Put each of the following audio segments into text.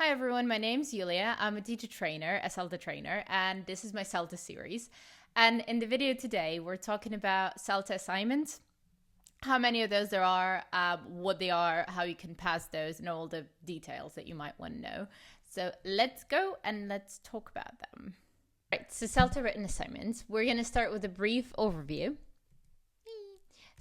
Hi everyone, my name's Yulia. I'm a teacher trainer, a CELTA trainer, and this is my CELTA series. And in the video today, we're talking about CELTA assignments, how many of those there are, what they are, how you can pass those, and all the details that you might want to know. So let's go and let's talk about them. Right, so CELTA written assignments. We're going to start with a brief overview.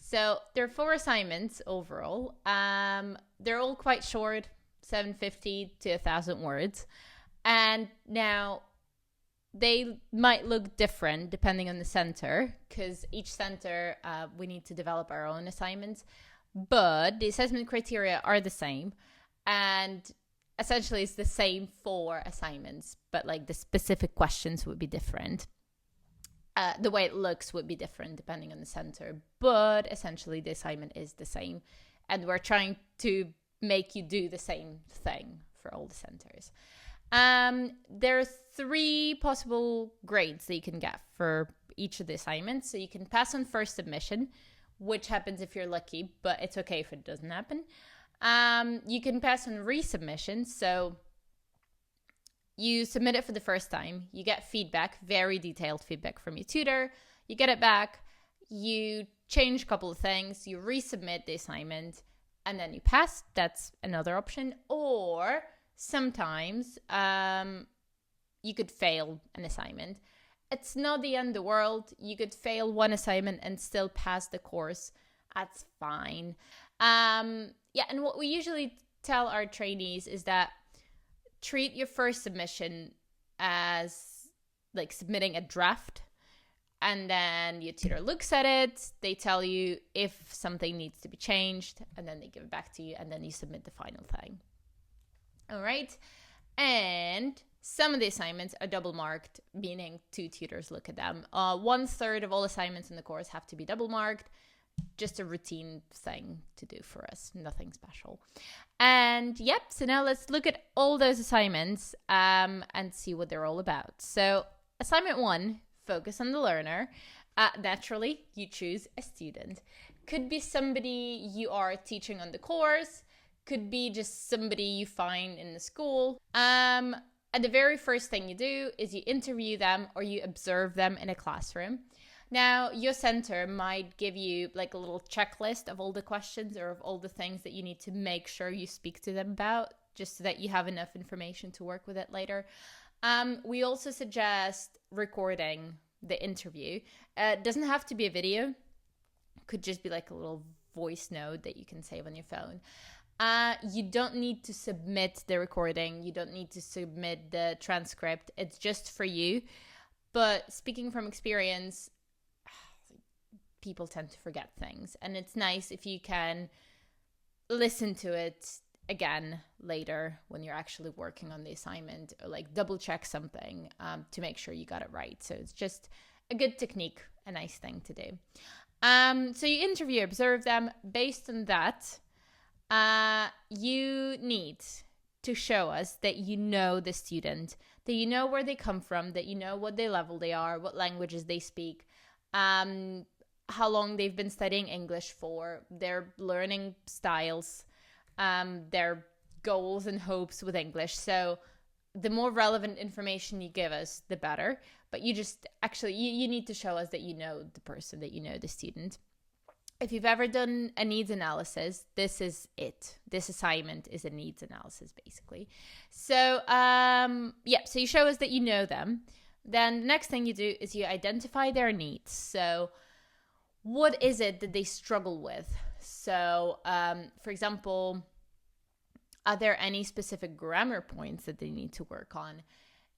So there are 4 assignments overall. They're all quite short, 750 to 1,000 words. And now they might look different depending on the center, because each center, we need to develop our own assignments. But the assessment criteria are the same. And essentially it's the same 4 assignments, but like the specific questions would be different. The way it looks would be different depending on the center, but essentially the assignment is the same. And we're trying to make you do the same thing for all the centers. There are 3 possible grades that you can get for each of the assignments. So you can pass on first submission, which happens if you're lucky, but it's okay if it doesn't happen. You can pass on resubmission. So you submit it for the first time, you get feedback, very detailed feedback from your tutor, you get it back, you change a couple of things, you resubmit the assignment, and then you pass. That's another option. Or sometimes you could fail an assignment. It's not the end of the world. You could fail one assignment and still pass the course. That's fine. And what we usually tell our trainees is that treat your first submission as like submitting a draft, and then your tutor looks at it, they tell you if something needs to be changed, and then they give it back to you, and then you submit the final thing. All right. And some of the assignments are double marked, meaning 2 tutors look at them. 1/3 of all assignments in the course have to be double marked. Just a routine thing to do for us, nothing special. And so now let's look at all those assignments and see what they're all about. So assignment 1, focus on the learner. Naturally, you choose a student. Could be somebody you are teaching on the course, could be just somebody you find in the school. And the very first thing you do is you interview them or you observe them in a classroom. Now, your center might give you like a little checklist of all the questions or of all the things that you need to make sure you speak to them about, just so that you have enough information to work with it later. We also suggest recording the interview. It doesn't have to be a video. It could just be like a little voice note that you can save on your phone. You don't need to submit the recording. You don't need to submit the transcript. It's just for you. But speaking from experience, people tend to forget things, and it's nice if you can listen to it again later when you're actually working on the assignment, or like double check something to make sure you got it right. So it's just a good technique, a nice thing to do. So you interview, observe them. Based on that, you need to show us that you know the student, that you know where they come from, that you know what level they are, what languages they speak, how long they've been studying English for, their learning styles, their goals and hopes with English. So the more relevant information you give us, the better. But you just you need to show us that you know the person, that you know the student. If you've ever done a needs analysis, this is it. This assignment is a needs analysis, basically. So, so you show us that you know them. Then the next thing you do is you identify their needs. So what is it that they struggle with? So, for example, are there any specific grammar points that they need to work on?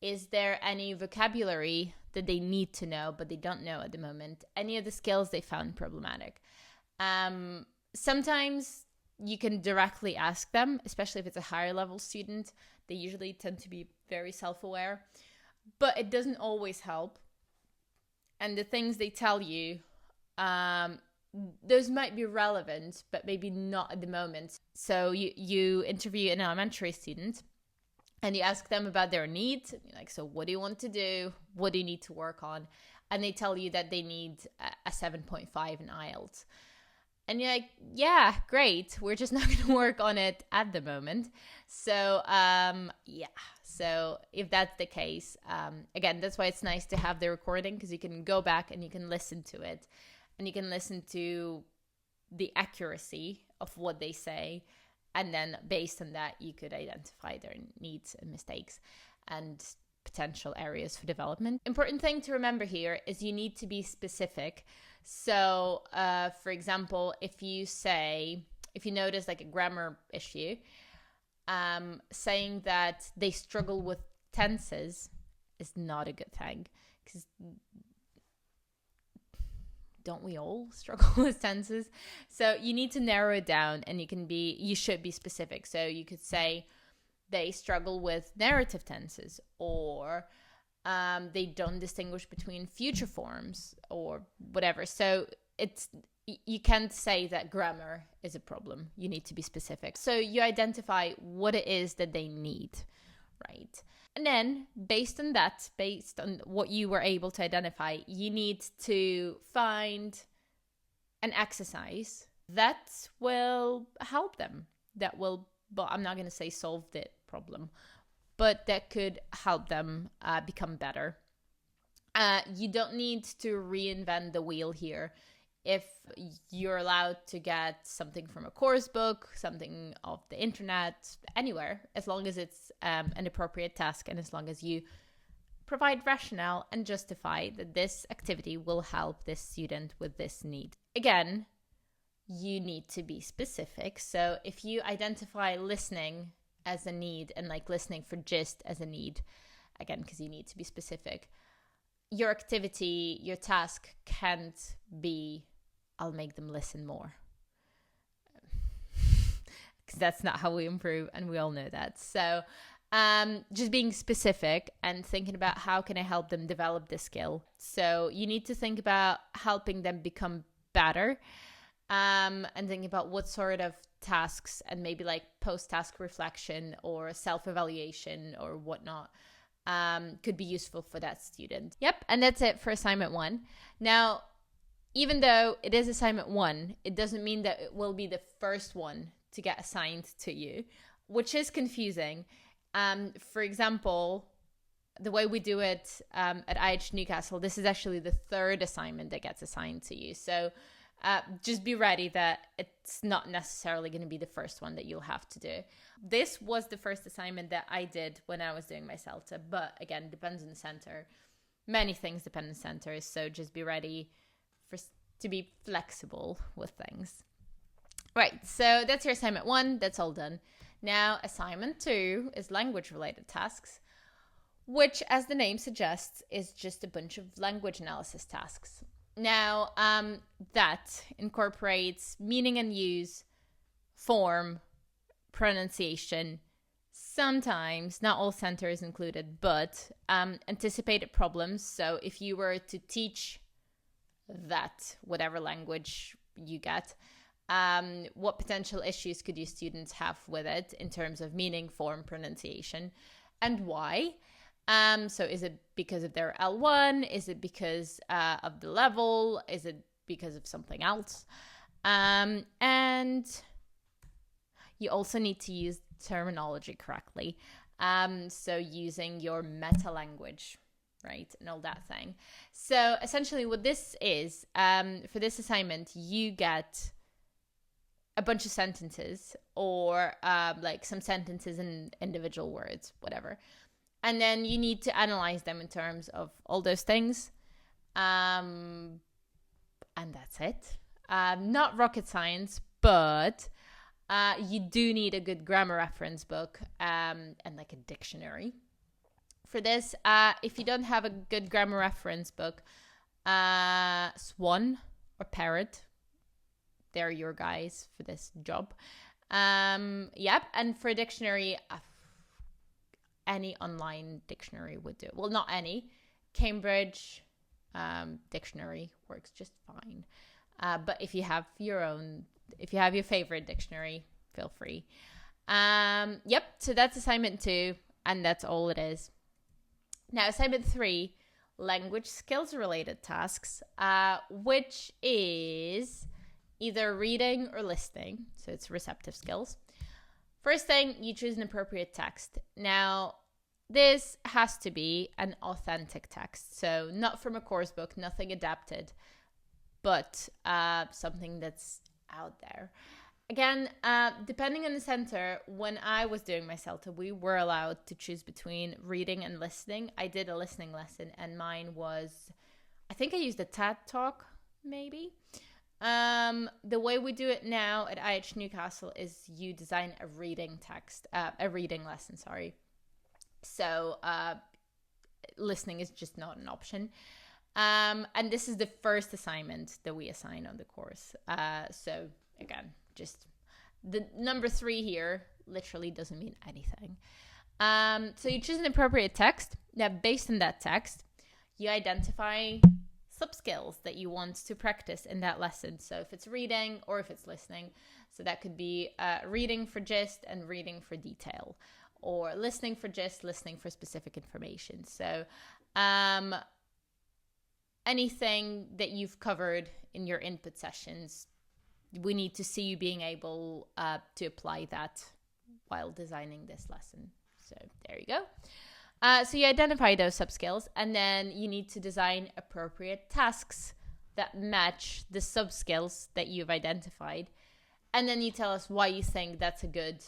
Is there any vocabulary that they need to know, but they don't know at the moment? Any of the skills they found problematic? Sometimes you can directly ask them, especially if it's a higher level student. They usually tend to be very self-aware, but it doesn't always help. And the things they tell you, those might be relevant, but maybe not at the moment. So you interview an elementary student and you ask them about their needs. And you're like, so what do you want to do? What do you need to work on? And they tell you that they need a 7.5 in IELTS. And you're like, yeah, great. We're just not going to work on it at the moment. So, yeah. So if that's the case, again, that's why it's nice to have the recording, because you can go back and you can listen to it, and you can listen to the accuracy of what they say. And then based on that, you could identify their needs and mistakes and potential areas for development. Important thing to remember here is you need to be specific. So, for example, if you notice like a grammar issue, saying that they struggle with tenses is not a good thing, because don't we all struggle with tenses? So you need to narrow it down, and you should be specific. So you could say they struggle with narrative tenses, or they don't distinguish between future forms, or whatever. So you can't say that grammar is a problem. You need to be specific. So you identify what it is that they need, right? And then based on what you were able to identify, you need to find an exercise that will help them. But I'm not going to say solve the problem, but that could help them become better. You don't need to reinvent the wheel here. If you're allowed to get something from a course book, something off the internet, anywhere, as long as it's an appropriate task, and as long as you provide rationale and justify that this activity will help this student with this need. Again, you need to be specific. So if you identify listening as a need, and like listening for gist as a need, again, because you need to be specific, your activity, your task can't be, I'll make them listen more. Because that's not how we improve, and we all know that. So just being specific and thinking about how can I help them develop this skill. So you need to think about helping them become better, and think about what sort of tasks, and maybe like post-task reflection or self-evaluation or whatnot could be useful for that student. Yep, and that's it for assignment 1. Now, even though it is assignment 1, it doesn't mean that it will be the first one to get assigned to you, which is confusing. For example, the way we do it at IH Newcastle, this is actually the 3rd assignment that gets assigned to you. So just be ready that it's not necessarily going to be the first one that you'll have to do. This was the first assignment that I did when I was doing my CELTA, but again, depends on the center. Many things depend on centers, so just be ready to be flexible with things. Right, so that's your assignment 1. That's all done. Now, assignment 2 is language-related tasks, which, as the name suggests, is just a bunch of language analysis tasks. Now, that incorporates meaning and use, form, pronunciation, sometimes, not all centers included, but anticipated problems. So if you were to teach that, whatever language you get, what potential issues could your students have with it in terms of meaning, form, pronunciation, and why? So is it because of their L1? Is it because of the level? Is it because of something else? And you also need to use terminology correctly. So using your meta language, right? And all that thing. So essentially what this is, for this assignment, you get a bunch of sentences, or like some sentences in individual words, whatever. And then you need to analyze them in terms of all those things. And that's it. Not rocket science, but you do need a good grammar reference book and like a dictionary for this. If you don't have a good grammar reference book, Swan or Parrot, they're your guys for this job. Yep. And for a dictionary, any online dictionary would do. Well, not any. Cambridge dictionary works just fine. But if you have your favorite dictionary, feel free. Yep, so that's assignment 2, and that's all it is. Now, assignment 3, language skills related tasks, which is either reading or listening. So it's receptive skills. First thing, you choose an appropriate text. Now, this has to be an authentic text. So not from a course book, nothing adapted, but something that's out there. Again, depending on the center, when I was doing my CELTA, we were allowed to choose between reading and listening. I did a listening lesson, and mine was, I think I used a TED Talk, maybe. The way we do it now at IH Newcastle is you design a reading lesson, sorry. So listening is just not an option. And this is the first assignment that we assign on the course. So again, just the number 3 here literally doesn't mean anything. So you choose an appropriate text. Now, based on that text, you identify sub-skills that you want to practice in that lesson. So if it's reading or if it's listening, so that could be reading for gist and reading for detail, or listening for gist, listening for specific information. So anything that you've covered in your input sessions, we need to see you being able to apply that while designing this lesson. So there you go. So you identify those sub-skills, and then you need to design appropriate tasks that match the sub-skills that you've identified. And then you tell us why you think that's a good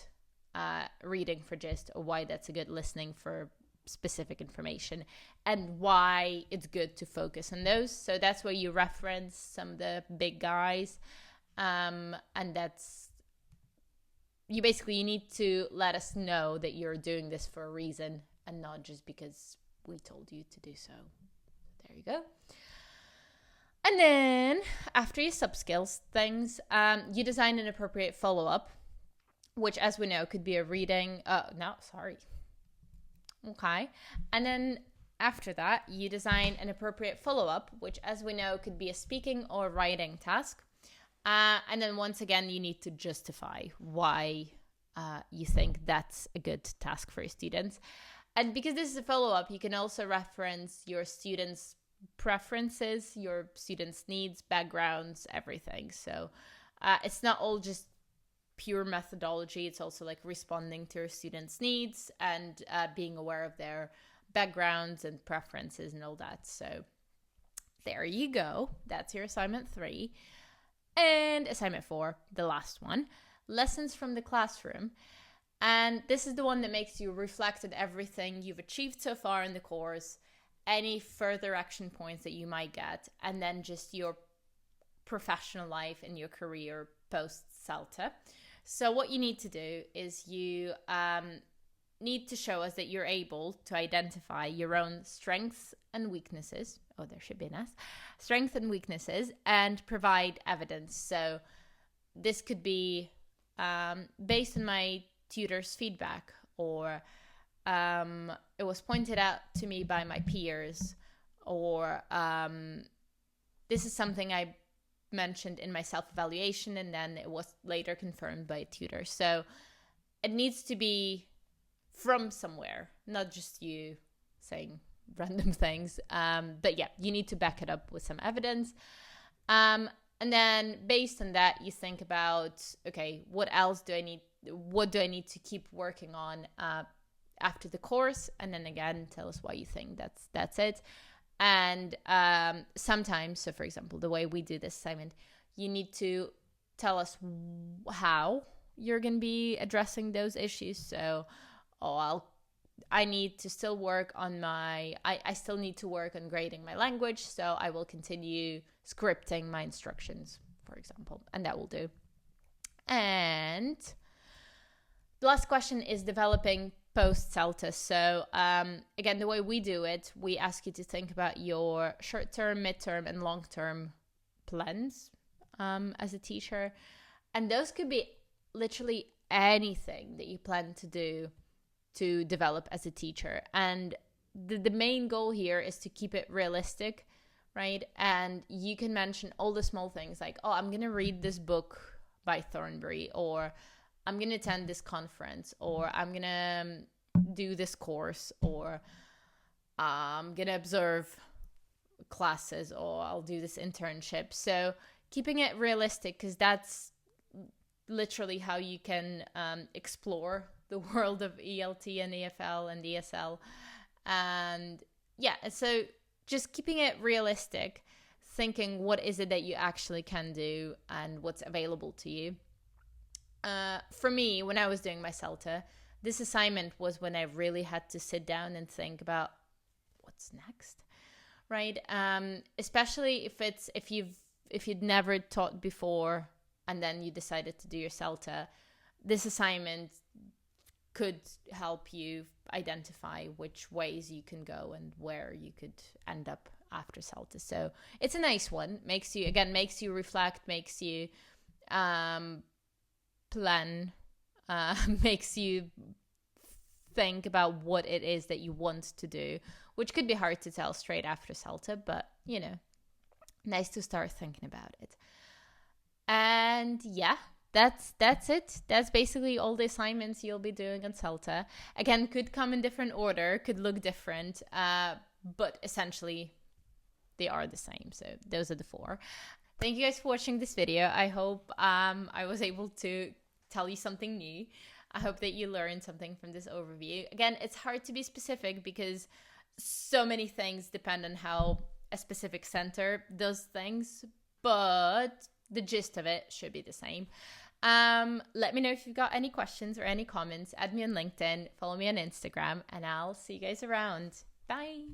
reading for gist, or why that's a good listening for specific information, and why it's good to focus on those. So that's where you reference some of the big guys. And that's, you need to let us know that you're doing this for a reason, and not just because we told you to do so. There you go. And then after your sub-skills things, you design an appropriate follow-up, which, as we know, could be a reading. Okay. And then after that, you design an appropriate follow-up, which, as we know, could be a speaking or writing task. And then once again, you need to justify why you think that's a good task for your students. And because this is a follow-up, you can also reference your students' preferences, your students' needs, backgrounds, everything. So it's not all just pure methodology. It's also like responding to your students' needs and being aware of their backgrounds and preferences and all that. So there you go. That's your assignment 3. And assignment 4, the last one, lessons from the classroom. And this is the one that makes you reflect on everything you've achieved so far in the course, any further action points that you might get, and then just your professional life and your career post-CELTA. So what you need to do is you need to show us that you're able to identify your own strengths and weaknesses. Oh, there should be an S. Strengths and weaknesses, and provide evidence. So this could be based on my tutor's feedback, or it was pointed out to me by my peers, or this is something I mentioned in my self-evaluation and then it was later confirmed by a tutor. So it needs to be from somewhere, not just you saying random things. But yeah, you need to back it up with some evidence. And then based on that, you think about, okay, what else do I need? What do I need to keep working on after the course? And then again, tell us why you think that's it. And sometimes, so for example, the way we do this assignment, you need to tell us how you're going to be addressing those issues. So, I need to still work on I still need to work on grading my language. So I will continue scripting my instructions, for example, and that will do. And the last question is developing post-CELTA. So again, the way we do it, we ask you to think about your short-term, midterm, and long-term plans as a teacher. And those could be literally anything that you plan to do to develop as a teacher. And the main goal here is to keep it realistic, right? And you can mention all the small things like, I'm going to read this book by Thornbury, or I'm going to attend this conference, or I'm going to do this course, or I'm going to observe classes, or I'll do this internship. So keeping it realistic, because that's literally how you can explore the world of ELT and EFL and ESL. And yeah, so just keeping it realistic, thinking what is it that you actually can do and what's available to you. For me, when I was doing my CELTA, this assignment was when I really had to sit down and think about what's next, right? Especially if you'd never taught before and then you decided to do your CELTA, this assignment could help you identify which ways you can go and where you could end up after CELTA. So it's a nice one. Makes you reflect, makes you plan, makes you think about what it is that you want to do, which could be hard to tell straight after CELTA, but nice to start thinking about it. And yeah, that's it. That's basically all the assignments you'll be doing on CELTA. Again, could come in different order, could look different, but essentially they are the same. So those are the 4. Thank you guys for watching this video. I hope I was able to tell you something new. I hope that you learned something from this overview. Again, it's hard to be specific because so many things depend on how a specific center does things, but the gist of it should be the same. Let me know if you've got any questions or any comments. Add me on LinkedIn, follow me on Instagram, and I'll see you guys around. Bye.